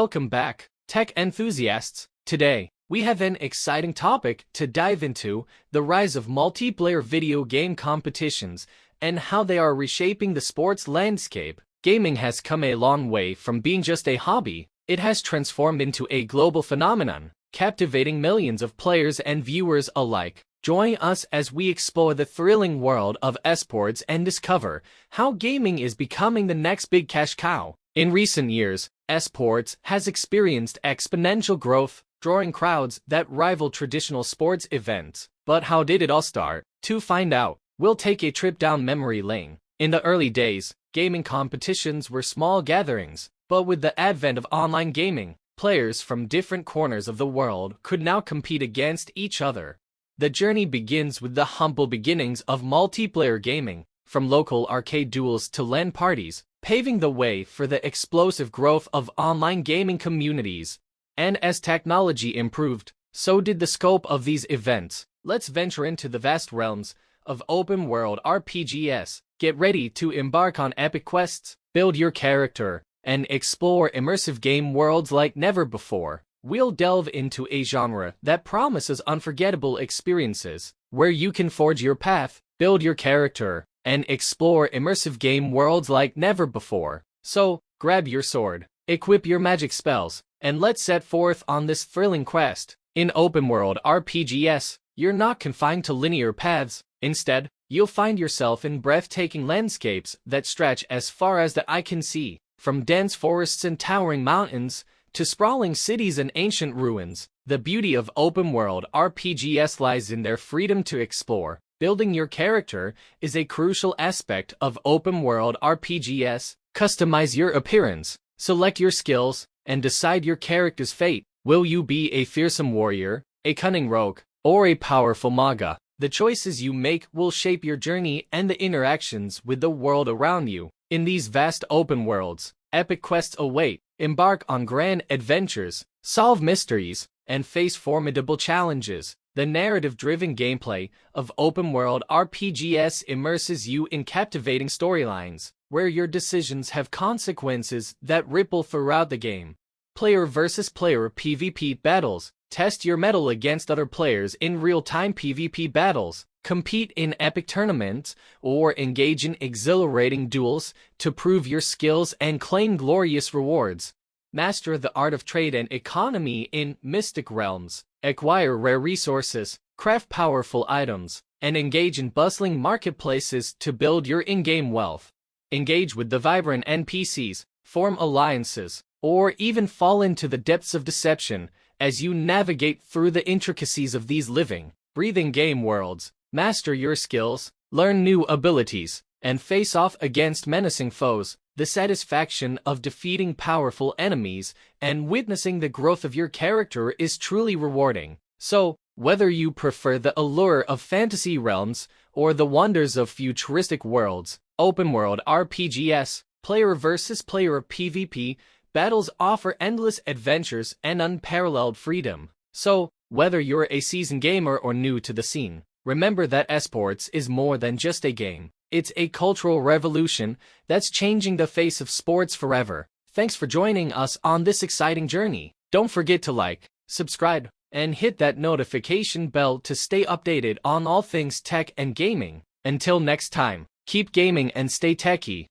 Welcome back, tech enthusiasts. Today, we have an exciting topic to dive into: the rise of multiplayer video game competitions and how they are reshaping the sports landscape. Gaming has come a long way from being just a hobby. It has transformed into a global phenomenon, captivating millions of players and viewers alike. Join us as we explore the thrilling world of esports and discover how gaming is becoming the next big cash cow. In recent years, esports has experienced exponential growth, drawing crowds that rival traditional sports events. But how did it all start? To find out, we'll take a trip down memory lane. In the early days, gaming competitions were small gatherings, but with the advent of online gaming, players from different corners of the world could now compete against each other. The journey begins with the humble beginnings of multiplayer gaming, from local arcade duels to LAN parties, paving the way for the explosive growth of online gaming communities. And as technology improved, so did the scope of these events. Let's venture into the vast realms of open-world RPGs. Get ready to embark on epic quests, build your character, and explore immersive game worlds like never before. We'll delve into a genre that promises unforgettable experiences, where you can forge your path, build your character, and explore immersive game worlds like never before. So, grab your sword, equip your magic spells, and let's set forth on this thrilling quest. In open-world RPGs, you're not confined to linear paths. Instead, you'll find yourself in breathtaking landscapes that stretch as far as the eye can see, from dense forests and towering mountains to sprawling cities and ancient ruins. The beauty of open-world RPGs lies in their freedom to explore. Building your character is a crucial aspect of open-world RPGs. Customize your appearance, select your skills, and decide your character's fate. Will you be a fearsome warrior, a cunning rogue, or a powerful maga? The choices you make will shape your journey and the interactions with the world around you. In these vast open worlds, epic quests await. Embark on grand adventures, solve mysteries, and face formidable challenges. The narrative-driven gameplay of open-world RPGs immerses you in captivating storylines, where your decisions have consequences that ripple throughout the game. Player versus player PvP battles. Test your mettle against other players in real-time PvP battles. Compete in epic tournaments or engage in exhilarating duels to prove your skills and claim glorious rewards. Master the art of trade and economy in mystic realms. Acquire rare resources, craft powerful items, and engage in bustling marketplaces to build your in-game wealth. Engage with the vibrant NPCs, form alliances, or even fall into the depths of deception as you navigate through the intricacies of these living, breathing game worlds. Master your skills, learn new abilities, and face off against menacing foes. The satisfaction of defeating powerful enemies and witnessing the growth of your character is truly rewarding. So, whether you prefer the allure of fantasy realms or the wonders of futuristic worlds, open-world RPGs, player versus player PvP battles offer endless adventures and unparalleled freedom. So, whether you're a seasoned gamer or new to the scene, remember that esports is more than just a game. It's a cultural revolution that's changing the face of sports forever. Thanks for joining us on this exciting journey. Don't forget to like, subscribe, and hit that notification bell to stay updated on all things tech and gaming. Until next time, keep gaming and stay techy.